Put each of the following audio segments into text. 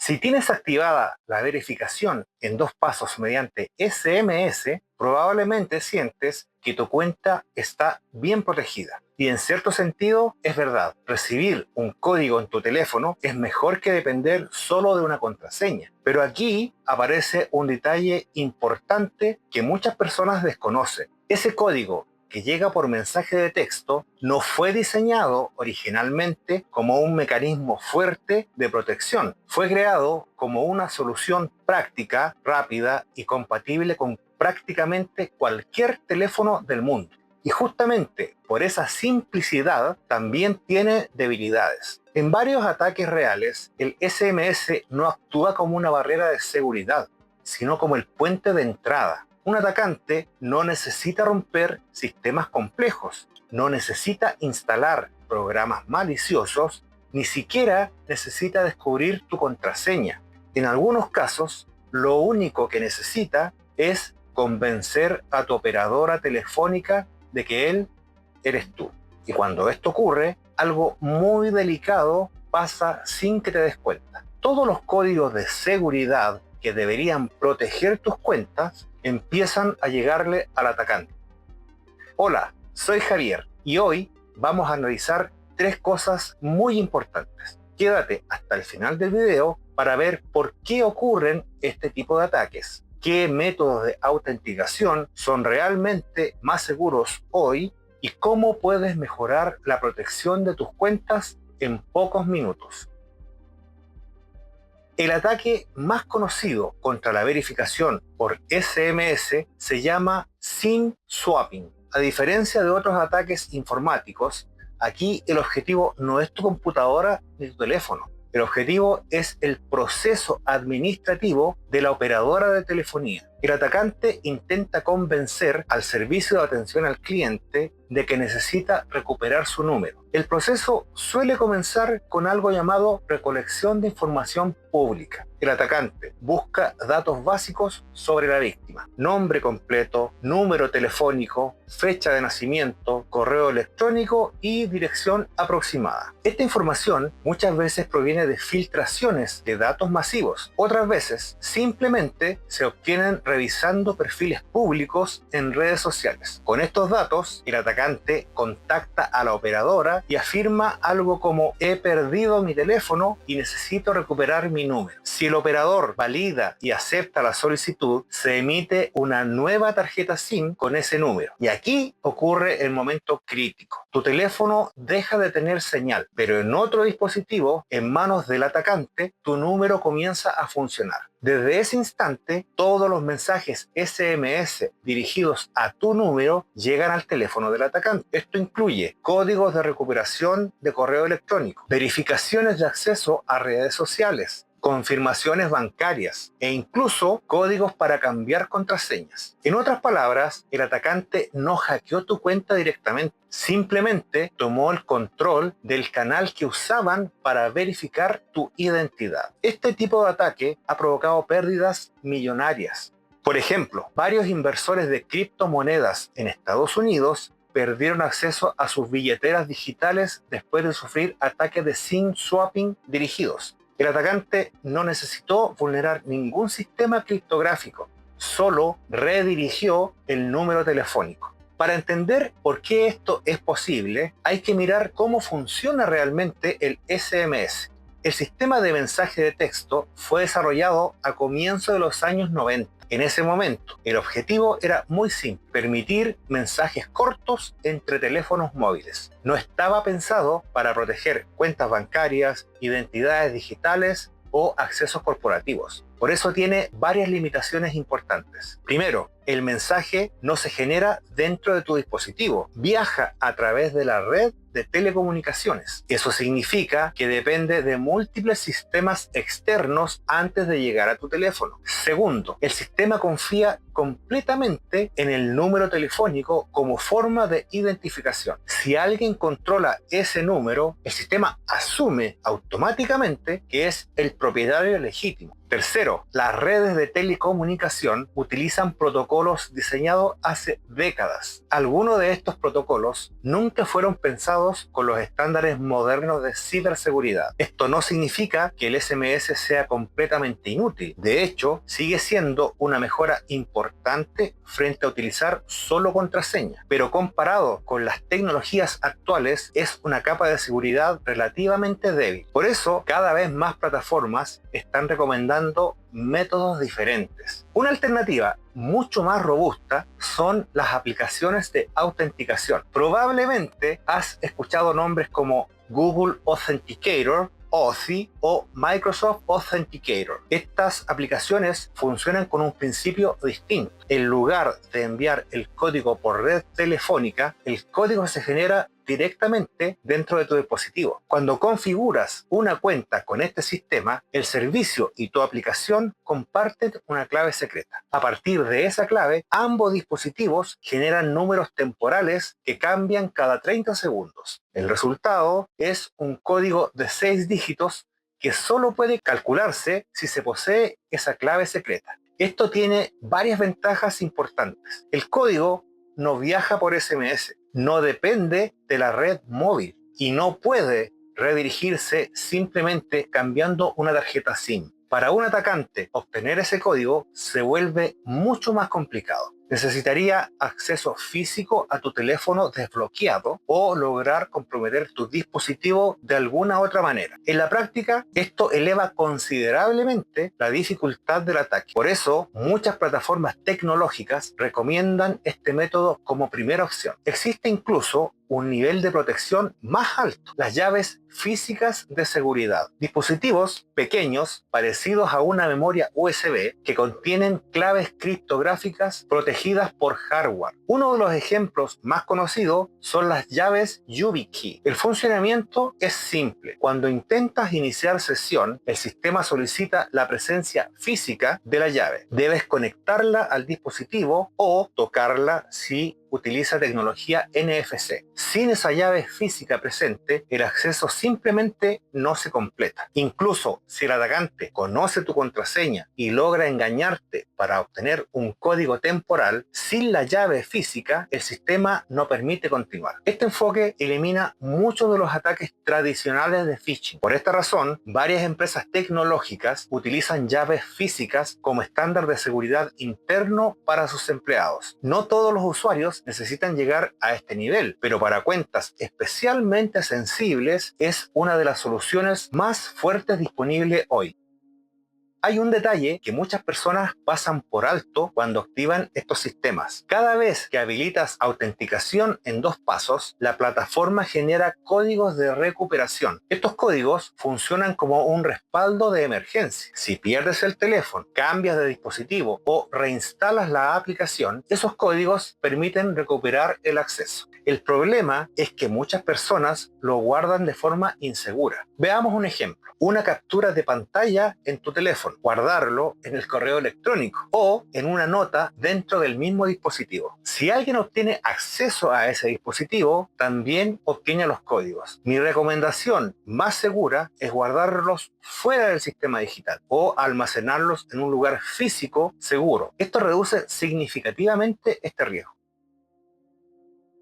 Si tienes activada la verificación en 2 pasos mediante SMS, probablemente sientes que tu cuenta está bien protegida. Y en cierto sentido es verdad, recibir un código en tu teléfono es mejor que depender solo de una contraseña. Pero aquí aparece un detalle importante que muchas personas desconocen. Ese código que llega por mensaje de texto no fue diseñado originalmente como un mecanismo fuerte de protección. Fue creado como una solución práctica, rápida y compatible con prácticamente cualquier teléfono del mundo. Y justamente por esa simplicidad también tiene debilidades. En varios ataques reales, el SMS no actúa como una barrera de seguridad, sino como el puente de entrada. Un atacante no necesita romper sistemas complejos, no necesita instalar programas maliciosos, ni siquiera necesita descubrir tu contraseña. En algunos casos, lo único que necesita es convencer a tu operadora telefónica de que él eres tú. Y cuando esto ocurre, algo muy delicado pasa sin que te des cuenta. Todos los códigos de seguridad que deberían proteger tus cuentas empiezan a llegarle al atacante. Hola, soy Javier y hoy vamos a analizar 3 cosas muy importantes. Quédate hasta el final del video para ver por qué ocurren este tipo de ataques, qué métodos de autenticación son realmente más seguros hoy y cómo puedes mejorar la protección de tus cuentas en pocos minutos. El ataque más conocido contra la verificación por SMS se llama SIM swapping. A diferencia de otros ataques informáticos, aquí el objetivo no es tu computadora ni tu teléfono. El objetivo es el proceso administrativo de la operadora de telefonía. El atacante intenta convencer al servicio de atención al cliente de que necesita recuperar su número. El proceso suele comenzar con algo llamado recolección de información pública. El atacante busca datos básicos sobre la víctima: nombre completo, número telefónico, fecha de nacimiento, correo electrónico y dirección aproximada. Esta información muchas veces proviene de filtraciones de datos masivos. Otras veces simplemente se obtienen revisando perfiles públicos en redes sociales. Con estos datos, el atacante contacta a la operadora y afirma algo como: he perdido mi teléfono y necesito recuperar mi número. Si el operador valida y acepta la solicitud, se emite una nueva tarjeta SIM con ese número. Y aquí ocurre el momento crítico. Tu teléfono deja de tener señal, pero en otro dispositivo, en manos del atacante, tu número comienza a funcionar. Desde ese instante, todos los mensajes SMS dirigidos a tu número llegan al teléfono del atacante. Esto incluye códigos de recuperación de correo electrónico, verificaciones de acceso a redes sociales, confirmaciones bancarias e incluso códigos para cambiar contraseñas. En otras palabras, el atacante no hackeó tu cuenta directamente, simplemente tomó el control del canal que usaban para verificar tu identidad. Este tipo de ataque ha provocado pérdidas millonarias. Por ejemplo, varios inversores de criptomonedas en Estados Unidos perdieron acceso a sus billeteras digitales después de sufrir ataques de SIM swapping dirigidos. El atacante no necesitó vulnerar ningún sistema criptográfico, solo redirigió el número telefónico. Para entender por qué esto es posible, hay que mirar cómo funciona realmente el SMS. El sistema de mensaje de texto fue desarrollado a comienzos de los años 90. En ese momento, el objetivo era muy simple: permitir mensajes cortos entre teléfonos móviles. No estaba pensado para proteger cuentas bancarias, identidades digitales o accesos corporativos. Por eso tiene varias limitaciones importantes. Primero, el mensaje no se genera dentro de tu dispositivo, viaja a través de la red de telecomunicaciones. Eso significa que depende de múltiples sistemas externos antes de llegar a tu teléfono. Segundo, el sistema confía completamente en el número telefónico como forma de identificación. Si alguien controla ese número, el sistema asume automáticamente que es el propietario legítimo. Tercero, Tercero, las redes de telecomunicación utilizan protocolos diseñados hace décadas. Algunos de estos protocolos nunca fueron pensados con los estándares modernos de ciberseguridad. Esto no significa que el SMS sea completamente inútil. De hecho, sigue siendo una mejora importante frente a utilizar solo contraseña. Pero comparado con las tecnologías actuales, es una capa de seguridad relativamente débil. Por eso, cada vez más plataformas están recomendando métodos diferentes. Una alternativa mucho más robusta son las aplicaciones de autenticación. Probablemente has escuchado nombres como Google Authenticator, Authy o Microsoft Authenticator. Estas aplicaciones funcionan con un principio distinto. En lugar de enviar el código por red telefónica, el código se genera directamente dentro de tu dispositivo. Cuando configuras una cuenta con este sistema, el servicio y tu aplicación comparten una clave secreta. A partir de esa clave, ambos dispositivos generan números temporales que cambian cada 30 segundos. El resultado es un código de 6 dígitos que solo puede calcularse si se posee esa clave secreta. Esto tiene varias ventajas importantes. El código no viaja por SMS, no depende de la red móvil y no puede redirigirse simplemente cambiando una tarjeta SIM. Para un atacante, obtener ese código se vuelve mucho más complicado. Necesitaría acceso físico a tu teléfono desbloqueado o lograr comprometer tu dispositivo de alguna otra manera. En la práctica, esto eleva considerablemente la dificultad del ataque. Por eso, muchas plataformas tecnológicas recomiendan este método como primera opción. Existe incluso un nivel de protección más alto, las llaves físicas de seguridad. Dispositivos pequeños parecidos a una memoria USB que contienen claves criptográficas protegidas por hardware. Uno de los ejemplos más conocidos son las llaves YubiKey. El funcionamiento es simple. Cuando intentas iniciar sesión, el sistema solicita la presencia física de la llave. Debes conectarla al dispositivo o tocarla si utiliza tecnología NFC. Sin esa llave física presente, el acceso simplemente no se completa. Incluso si el atacante conoce tu contraseña y logra engañarte para obtener un código temporal, sin la llave física, el sistema no permite continuar. Este enfoque elimina muchos de los ataques tradicionales de phishing. Por esta razón, varias empresas tecnológicas utilizan llaves físicas como estándar de seguridad interno para sus empleados. No todos los usuarios necesitan llegar a este nivel, pero para cuentas especialmente sensibles es una de las soluciones más fuertes disponibles hoy. Hay un detalle que muchas personas pasan por alto cuando activan estos sistemas. Cada vez que habilitas autenticación en 2 pasos, la plataforma genera códigos de recuperación. Estos códigos funcionan como un respaldo de emergencia. Si pierdes el teléfono, cambias de dispositivo o reinstalas la aplicación, esos códigos permiten recuperar el acceso. El problema es que muchas personas lo guardan de forma insegura. Veamos un ejemplo. Una captura de pantalla en tu teléfono, guardarlo en el correo electrónico o en una nota dentro del mismo dispositivo. Si alguien obtiene acceso a ese dispositivo, también obtiene los códigos. Mi recomendación más segura es guardarlos fuera del sistema digital o almacenarlos en un lugar físico seguro. Esto reduce significativamente este riesgo.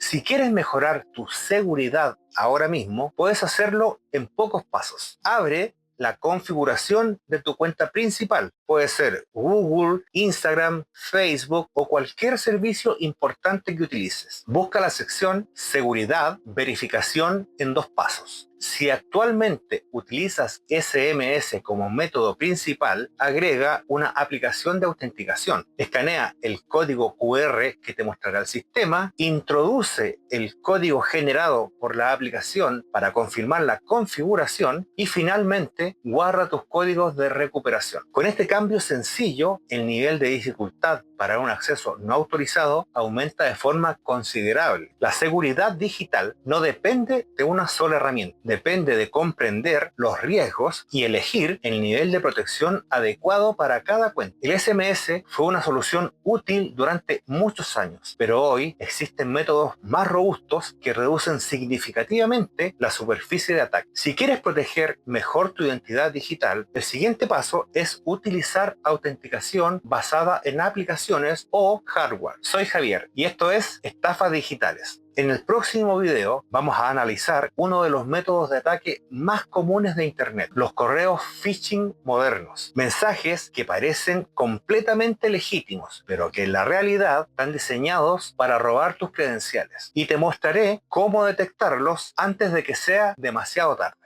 Si quieres mejorar tu seguridad ahora mismo, puedes hacerlo en pocos pasos. Abre la configuración de tu cuenta principal. Puede ser Google, Instagram, Facebook o cualquier servicio importante que utilices. Busca la sección Seguridad, Verificación en 2 pasos. Si actualmente utilizas SMS como método principal, agrega una aplicación de autenticación. Escanea el código QR que te mostrará el sistema, introduce el código generado por la aplicación para confirmar la configuración y finalmente guarda tus códigos de recuperación. Con este cambio sencillo, el nivel de dificultad para un acceso no autorizado aumenta de forma considerable. La seguridad digital no depende de una sola herramienta. depende de comprender los riesgos y elegir el nivel de protección adecuado para cada cuenta. El SMS fue una solución útil durante muchos años, pero hoy existen métodos más robustos que reducen significativamente la superficie de ataque. Si quieres proteger mejor tu identidad digital, el siguiente paso es utilizar autenticación basada en aplicaciones o hardware. Soy Javier y esto es Estafas Digitales. En el próximo video vamos a analizar uno de los métodos de ataque más comunes de Internet, los correos phishing modernos. Mensajes que parecen completamente legítimos, pero que en la realidad están diseñados para robar tus credenciales. Y te mostraré cómo detectarlos antes de que sea demasiado tarde.